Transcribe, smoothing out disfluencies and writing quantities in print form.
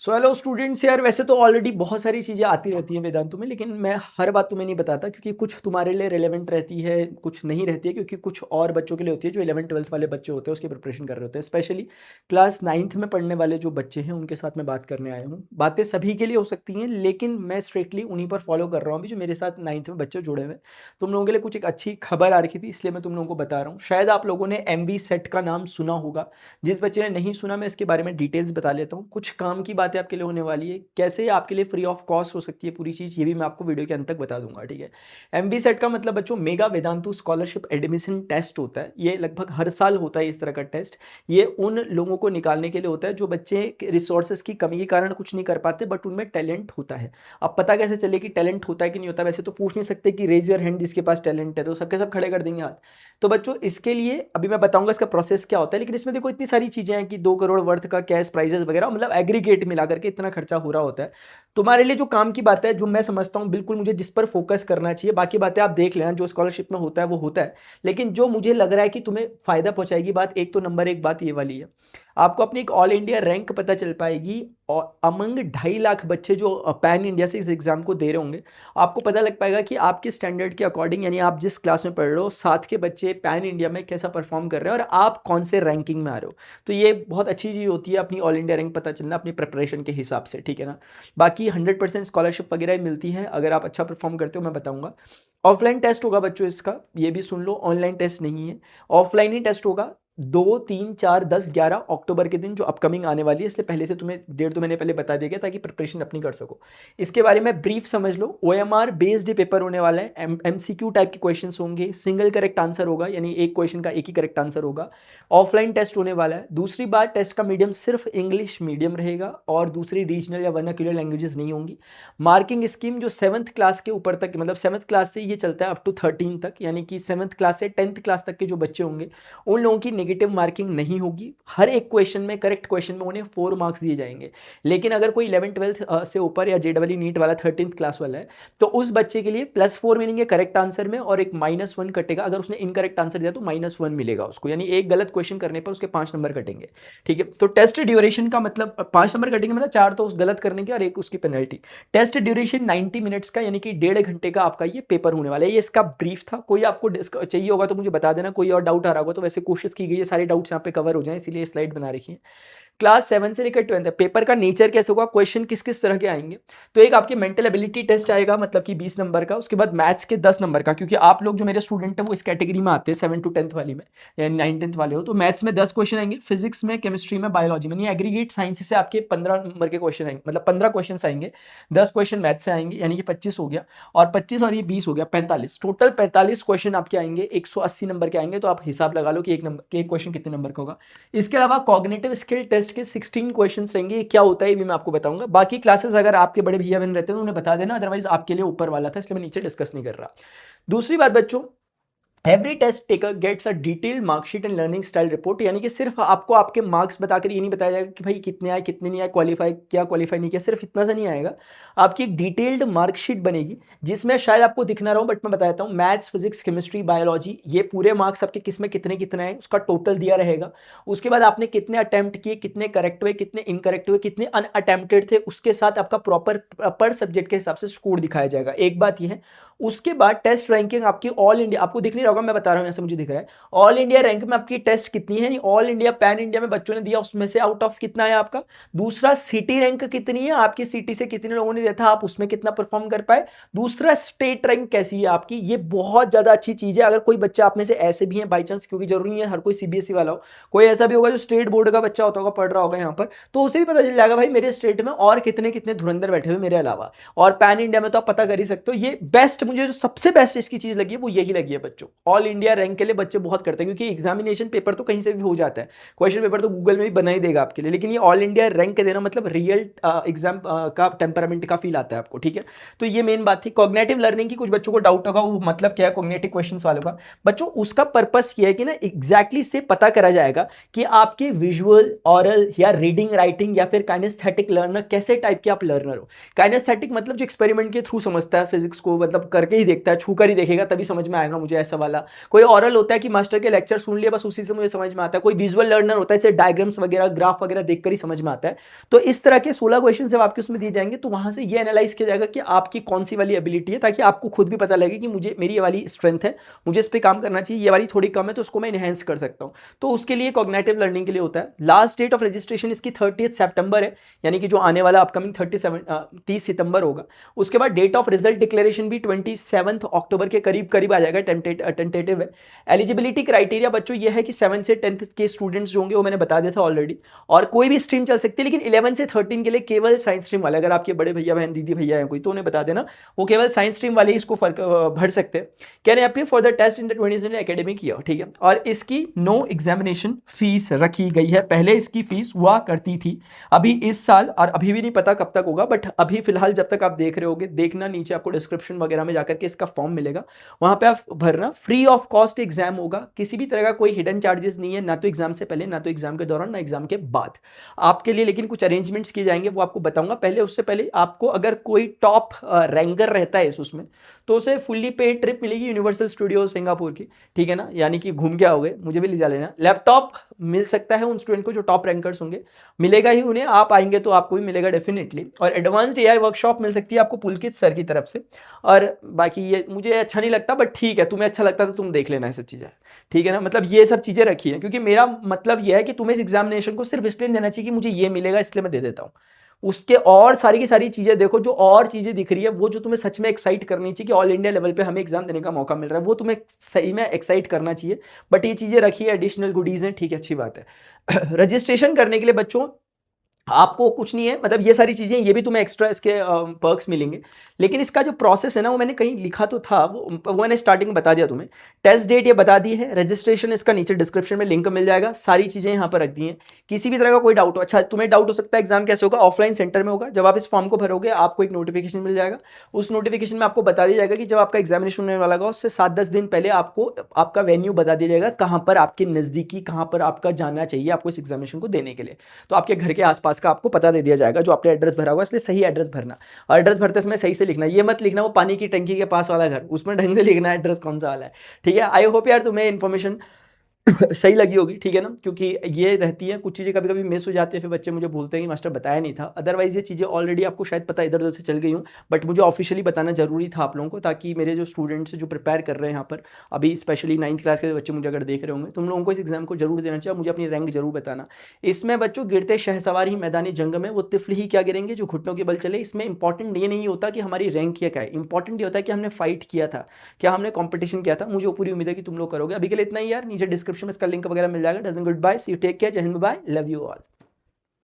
So hello students, यार वैसे तो ऑलरेडी बहुत सारी चीज़ें आती रहती हैं वेदांतु में, लेकिन मैं हर बात तुम्हें नहीं बताता क्योंकि कुछ तुम्हारे लिए रेलेवेंट रहती है, कुछ नहीं रहती है, क्योंकि कुछ और बच्चों के लिए होती है जो 11th 12th वाले बच्चे होते हैं उसकी प्रिपरेशन कर रहे होते हैं। स्पेशली क्लास 9th में पढ़ने वाले जो बच्चे हैं उनके साथ मैं बात करने आया हूँ। बातें सभी के लिए हो सकती हैं, लेकिन मैं स्ट्रिक्टली उन्हीं पर फॉलो कर रहा हूँ अभी जो मेरे साथ 9th में बच्चे जुड़े हुए हैं। तुम लोगों के लिए कुछ एक अच्छी खबर आ रखी थी, इसलिए मैं तुम लोगों को बता रहा हूँ। शायद आप लोगों ने MB सेट का नाम सुना होगा। जिस बच्चे ने नहीं सुना, मैं इसके बारे में डिटेल्स बता लेता हूँ। कुछ काम की बातें आपके लिए होने वाली है, कैसे ये आपके लिए फ्री ऑफ कॉस्ट हो सकती है पूरी चीज़, ये भी मैं आपको वीडियो के अंत तक बता दूंगा, ठीक है। MB सेट का मतलब बच्चों mega Vedantu scholarship admission test होता है। ये लगभग हर साल होता है इस तरह का टेस्ट। ये उन लोगों को निकालने के लिए होता है जो बच्चे रिसोर्सेज की कमी के कारण कुछ नहीं कर पाते, बट उनमें टैलेंट होता है। अब पता कैसे चले कि टैलेंट होता है कि नहीं होता? वैसे तो पूछ नहीं सकते कि रेज योर हैंड जिसके पास टैलेंट है, तो सबके सब खड़े कर देंगे हाथ। तो बच्चों इसके लिए अभी मैं बताऊंगा इसका प्रोसेस क्या होता है, लेकिन इसमें देखो इतनी सारी चीजें हैं कि 2 करोड़ वर्थ का कैश प्राइजेस वगैरह, मतलब एग्रीगेट मिला करके इतना खर्चा हो रहा होता है। तुम्हारे लिए जो काम की बात है, जो मैं समझता हूँ बिल्कुल मुझे जिस पर फोकस करना चाहिए, बाकी बातें आप देख लेना, जो स्कॉलरशिप में होता है वो होता है। लेकिन जो मुझे लग रहा है कि तुम्हें फायदा पहुंचाएगी बात, एक तो नंबर एक बात ये वाली है, आपको अपनी एक ऑल इंडिया रैंक पता चल पाएगी। और अमंग 2.5 लाख बच्चे जो पैन इंडिया से इस एग्जाम को दे रहे होंगे, आपको पता लग पाएगा कि आपके स्टैंडर्ड के अकॉर्डिंग, यानी आप जिस क्लास में पढ़ रहे हो, साथ के बच्चे पैन इंडिया में कैसा परफॉर्म कर रहे हैं और आप कौन से रैंकिंग में आ रहे हो। तो ये बहुत अच्छी चीज़ होती है अपनी ऑल इंडिया रैंक पता चलना अपनी प्रिपरेशन के हिसाब से, ठीक है ना। बाकी 100% स्कॉलरशिप वगैरह मिलती है अगर आप अच्छा परफॉर्म करते हो, मैं बताऊंगा। ऑफलाइन टेस्ट होगा बच्चों इसका, ये भी सुन लो, ऑनलाइन टेस्ट नहीं है, ऑफलाइन ही टेस्ट होगा। 2, 3, 4, 10, 11 अक्टूबर के दिन जो अपकमिंग आने वाली है, इसलिए पहले से तुम्हें 1.5 महीने पहले बता दिया गया ताकि प्रिपरेशन अपनी कर सको। इसके बारे में ब्रीफ समझ लो। OMR बेस्ड पेपर होने वाला है, MCQ टाइप के क्वेश्चंस होंगे, सिंगल करेक्ट आंसर होगा, यानी एक क्वेश्चन का एक ही करेक्ट आंसर होगा। ऑफलाइन टेस्ट होने वाला है। दूसरी बात, टेस्ट का मीडियम सिर्फ इंग्लिश मीडियम रहेगा और दूसरी रीजनल या वर्नाक्यूलर लैंग्वेजेस नहीं होंगी। मार्किंग स्कीम जो 7th क्लास के ऊपर तक, मतलब 7th क्लास से ये चलता है अप टू 13 तक, यानी कि 7th क्लास से 10th क्लास तक के जो बच्चे होंगे उन लोगों की नेगेटिव मार्किंग नहीं होगी। हर एक क्वेश्चन में, करेक्ट क्वेश्चन में उन्हें 4 मार्क्स दिए जाएंगे। लेकिन अगर कोई 11th 12th से ऊपर या JEE नीट वाला 13th क्लास वाला है, तो उस बच्चे के लिए +4 मिलेंगे करेक्ट आंसर में और एक -1 कटेगा। अगर उसने इनकरेक्ट आंसर दिया तो -1 मिलेगा उसको, यानी एक गलत क्वेश्चन करने पर उसके 5 नंबर कटेंगे, ठीक है। तो टेस्ट ड्यूरेशन का मतलब 5 नंबर कटेंगे, मतलब 4 तो उस गलत करने के और एक उसकी पेनल्टी। टेस्ट ड्यूरेशन 90 मिनट्स का, यानी कि 1.5 घंटे का आपका ये पेपर होने वाला है। ये इसका ब्रीफ था। कोई आपको चाहिए होगा तो मुझे बता देना, कोई और डाउट आ रहा होगा तो। वैसे कोशिश की गई है सारे डाउट्स यहाँ पे कवर हो जाए, इसीलिए स्लाइड बना रखी है। क्लास 7 से लेकर 12th पेपर का नेचर कैसे होगा, क्वेश्चन किस किस तरह के आएंगे। तो एक आपके मेंटल एबिलिटी टेस्ट आएगा, मतलब कि 20 नंबर का। उसके बाद मैथ्स के 10 नंबर का, क्योंकि आप लोग जो मेरे स्टूडेंट हैं वो इस कैटेगरी में आते हैं 7 to 10th वाली में, या 9th 10th वाले हो, तो मैथ्स में 10 क्वेश्चन आएंगे, फिजिक्स में, केमिस्ट्री में, बायोलॉजी में, यानी एग्रीगेट साइंस से आपके 15 नंबर के क्वेश्चन आएंगे, मतलब 15 क्वेश्चन आएंगे। 10 क्वेश्चन मैथ्स से आएंगे, यानी कि 25 हो गया, और 25 और ये 20 हो गया, 45, टोटल 45 क्वेश्चन आपके आएंगे, 180 नंबर के आएंगे। तो आप हिसाब लगा लो कि एक क्वेश्चन कितने नंबर का होगा। इसके अलावा कॉग्निटिव स्किल टेस्ट के 16 क्वेश्चंस रहेंगे। ये क्या होता है ये भी मैं आपको बताऊंगा। बाकी क्लासेस अगर आपके बड़े भैया बहन रहते हैं तो उन्हें बता देना, अदरवाइज आपके लिए ऊपर वाला था, इसलिए मैं नीचे डिस्कस नहीं कर रहा। दूसरी बात बच्चों, every test taker gets a detailed marksheet and learning style report, यानी कि सिर्फ आपको आपके मार्क्स बताकर ये नहीं बताया जाएगा कि भाई कितने आए कितने नहीं आए, क्वालिफाई क्या क्वालिफाई नहीं किया, सिर्फ इतना सा नहीं आएगा। आपकी एक डिटेल्ड मार्कशीट बनेगी जिसमें शायद आपको दिख ना रहा हूं, बट मैं बताता हूँ, मैथ्स, फिजिक्स, केमिस्ट्री, बायोलॉजी, ये पूरे मार्क्स आपके किस में कितने कितने आए उसका टोटल दिया रहेगा। उसके बाद आपने कितने अटेम्प्ट किए, कितने करेक्ट हुए, कितने इनकरेक्ट हुए, कितने अनअटेम्प्टेड थे, उसके साथ आपका प्रॉपर पर सब्जेक्ट के हिसाब से स्कोर दिखाया जाएगा। एक बात यह है। उसके बाद टेस्ट रैंकिंग आपकी ऑल इंडिया, आपको दिख नहीं रहा होगा, मैं बता रहा हूं, ऐसा मुझे दिख रहा है। ऑल इंडिया रैंक में आपकी टेस्ट कितनी है, ऑल इंडिया पैन इंडिया में बच्चों ने दिया उसमें से आउट ऑफ कितना है आपका। दूसरा, सिटी रैंक कितनी है, आपकी सिटी से कितने लोगों ने दिया था, आप उसमें कितना परफॉर्म कर पाए। दूसरा, स्टेट रैंक कैसी है आपकी। ये बहुत ज्यादा अच्छी चीज है। अगर कोई बच्चा आप में से ऐसे भी है बाई चांस, क्योंकि जरूरी नहीं है हर कोई CBSE वाला हो, कोई ऐसा भी होगा जो स्टेट बोर्ड का बच्चा होता होगा, पढ़ रहा होगा यहाँ पर, तो उसे भी पता चल जाएगा भाई मेरे स्टेट में और कितने कितने धुरंधर बैठे हुए मेरे अलावा। और पैन इंडिया में तो आप पता कर ही सकते हो। ये बेस्ट, मुझे जो सबसे बेस्ट इसकी चीज लगी है वो यही लगी है बच्चों। ऑल इंडिया रैंक के लिए बच्चे बहुत करते हैं, क्योंकि एग्जामिनेशन पेपर तो कहीं से भी हो जाता है, क्वेश्चन पेपर तो गूगल में भी बना ही देगा आपके लिए, लेकिन ये ऑल इंडिया रैंक के देना मतलब रियल एग्जाम का टेम्परामेंट का फील आता है आपको, ठीक है। तो ये मेन बात थी। कॉग्निटिव लर्निंग की कुछ बच्चों को डाउट होगा, वो मतलब क्या है कॉग्निटिव क्वेश्चंस वालों का। बच्चों उसका पर्पस ये है कि ना एग्जैक्टली से पता करा जाएगा कि आपके विजुअल, ऑरल या रीडिंग, राइटिंग या फिर काइनेस्थेटिक लर्नर कैसे टाइप के आप लर्नर हो। काइनेस्थेटिक मतलब जो एक्सपेरिमेंट के थ्रू समझता है फिजिक्स को, मतलब करके ही देखता है, छू कर ही देखेगा तभी समझ में आएगा मुझे ऐसा वाला। कोई ऑरल होता है कि मास्टर के लेक्चर सुन लिया बस उसी से मुझे समझ में आता है। कोई विजुअल लर्नर होता है, जैसे डायग्राम्स वगैरह ग्राफ वगैरह देखकर ही समझ में आता है। तो इस तरह के 16 क्वेश्चन जब आपके उसमें दिए जाएंगे तो वहां से ये एनालाइज किया जाएगा कि आपकी कौन सी वाली एबिलिटी है, ताकि आपको खुद भी पता लगे कि मुझे मेरी ये वाली स्ट्रेंथ है, मुझे इस पर काम करना चाहिए, ये वाली थोड़ी कम है तो उसको मैं इनहेंस कर सकता हूँ। तो उसके लिए कॉग्निटिव लर्निंग के लिए होता है। लास्ट डेट ऑफ रजिस्ट्रेशन इसकी 30 सितंबर है, यानी कि जो आने वाला अपकमिंग 30 सितंबर होगा। उसके बाद डेट ऑफ रिजल्ट डिक्लेरेशन भी 27 अक्टूबर के करीब करीब आ जाएगा, टेंटेटिव है। एलिजिबिलिटी क्राइटेरिया बच्चों ये है कि 7 से 10 के स्टूडेंट्स जो होंगे वो मैंने बता दिया था ऑलरेडी, और कोई भी स्ट्रीम चल सकती है, लेकिन 11 से 13 के लिए केवल साइंस स्ट्रीम वाले, अगर आपके बड़े भैया बहन दीदी भैया हैं कोई तो उन्हें बता देना, वो केवल साइंस स्ट्रीम वाले इसको भर सकते हैं। Can appear for the test in the 2020 academic year, ठीक है। और इसकी नो एग्जामिनेशन फीस रखी गई है। पहले इसकी फीस हुआ करती थी, अभी इस साल, और अभी भी नहीं पता कब तक होगा, बट अभी फिलहाल जब तक आप देख रहे होगे, देखना नीचे आपको डिस्क्रिप्शन वगैरह में जाकर के इसका फॉर्म मिलेगा, वहां पे आप भरना। फ्री ऑफ कॉस्ट एग्जाम होगा, किसी भी तरह का कोई हिडन चार्जेस नहीं है, ना तो एग्जाम से पहले, ना तो एग्जाम के दौरान, ना एग्जाम के बाद आपके लिए। लेकिन कुछ अरेंजमेंट्स किए जाएंगे वो आपको बताऊंगा पहले। उससे पहले आपको अगर कोई टॉप रैंकर रहता है उसमें तो उसे फुल्ली पेड ट्रिप मिलेगी यूनिवर्सल स्टूडियो सिंगापुर की, ठीक है ना, यानी कि घूम के आओगे, मुझे भी ले जा लेना। लैपटॉप मिल सकता है उन स्टूडेंट को जो टॉप रैंकर्स होंगे, मिलेगा ही उन्हें, आप आएंगे तो आपको भी मिलेगा डेफिनेटली। और एडवांस्ड एआई वर्कशॉप मिल सकती है आपको पुलकित सर की तरफ से। और बाकी ये मुझे अच्छा नहीं लगता, बट ठीक है, तुम्हें अच्छा लगता है तो तुम देख लेना ये सब चीज़ें, ठीक है ना। मतलब ये सब चीज़ें रखी है, क्योंकि मेरा मतलब ये है कि तुम्हें इस एग्जामिनेशन को सिर्फ इसलिए देना चाहिए कि मुझे ये मिलेगा इसलिए मैं दे देता हूँ। उसके और सारी की सारी चीजें देखो, जो और चीजें दिख रही है वो जो तुम्हें सच में एक्साइट करनी चाहिए कि ऑल इंडिया लेवल पे हमें एग्जाम देने का मौका मिल रहा है, वो तुम्हें सही में एक्साइट करना चाहिए। बट ये चीजें रखी है, एडिशनल गुडीज हैं, ठीक है, अच्छी बात है। रजिस्ट्रेशन करने के लिए बच्चों आपको कुछ नहीं है, मतलब ये सारी चीजें, ये भी तुम्हें एक्स्ट्रा इसके पर्क्स मिलेंगे। लेकिन इसका जो प्रोसेस है ना, वो मैंने कहीं लिखा तो था, वो मैंने स्टार्टिंग में बता दिया तुम्हें। टेस्ट डेट ये बता दी है, रजिस्ट्रेशन इसका नीचे डिस्क्रिप्शन में लिंक मिल जाएगा, सारी चीजें यहाँ पर रख दी हैं। किसी भी तरह का कोई डाउट हो, अच्छा तुम्हें डाउट हो सकता है एग्जाम कैसे होगा, ऑफलाइन सेंटर में होगा। जब आप इस फॉर्म को भरोगे आपको एक नोटिफिकेशन मिल जाएगा, उस नोटिफिकेशन में आपको बता दिया जाएगा कि जब आपका एग्जामिनेशन होने वाला होगा उससे 7-10 दिन पहले आपको आपका वेन्यू बता दिया जाएगा, कहाँ पर आपके नजदीकी, कहाँ पर आपका जाना चाहिए आपको इस एग्जामिनेशन को देने के लिए। तो आपके घर के आसपास का आपको पता दे दिया जाएगा, जो आपने एड्रेस भरा होगा, इसलिए सही एड्रेस भरना। और एड्रेस भरते समय सही से लिखना, ये मत लिखना वो पानी की टंकी के पास वाला घर, उसमें ढंग से लिखना एड्रेस कौन सा वाला है, ठीक है। आई होप यार तुम्हें इन्फॉर्मेशन सही लगी होगी, ठीक है ना, क्योंकि ये रहती है कुछ चीज़ें कभी कभी मिस हो जाती है, फिर बच्चे मुझे भूलते हैं कि मास्टर बताया नहीं था। अदरवाइज ये चीज़ें ऑलरेडी आपको शायद पता इधर उधर से चल गई हूँ, बट मुझे ऑफिशियली बताना जरूरी था आप लोगों को, ताकि मेरे जो स्टूडेंट्स जो प्रिपेयर कर रहे हैं यहाँ पर अभी, स्पेशली 9th क्लास के बच्चे मुझे अगर देख रहे होंगे, तुम लोगों को इस एग्जाम को जरूर देना चाहिए, मुझे अपनी रैंक जरूर बताना। इसमें बच्चों गिरते शहसवार ही मैदानी जंग में वो तिफल ही क्या गिरेंगे जो घुटनों के बल चले। इसमें इंपॉर्टेंट ये नहीं होता कि हमारी रैंक क्या है, इंपॉर्टेंट ये होता है कि हमने फाइट किया था, क्या हमने कॉम्पिटिशन किया था। मुझे वो पूरी उम्मीद है कि तुम लोग करोगे। अभी के लिए इतना ही यार, नीचे डिस्क्रिप्शन में इसका लिंक वगैरह मिल जाएगा। Good bye, see you, take care, जय हिंद, बाय, लव यू ऑल।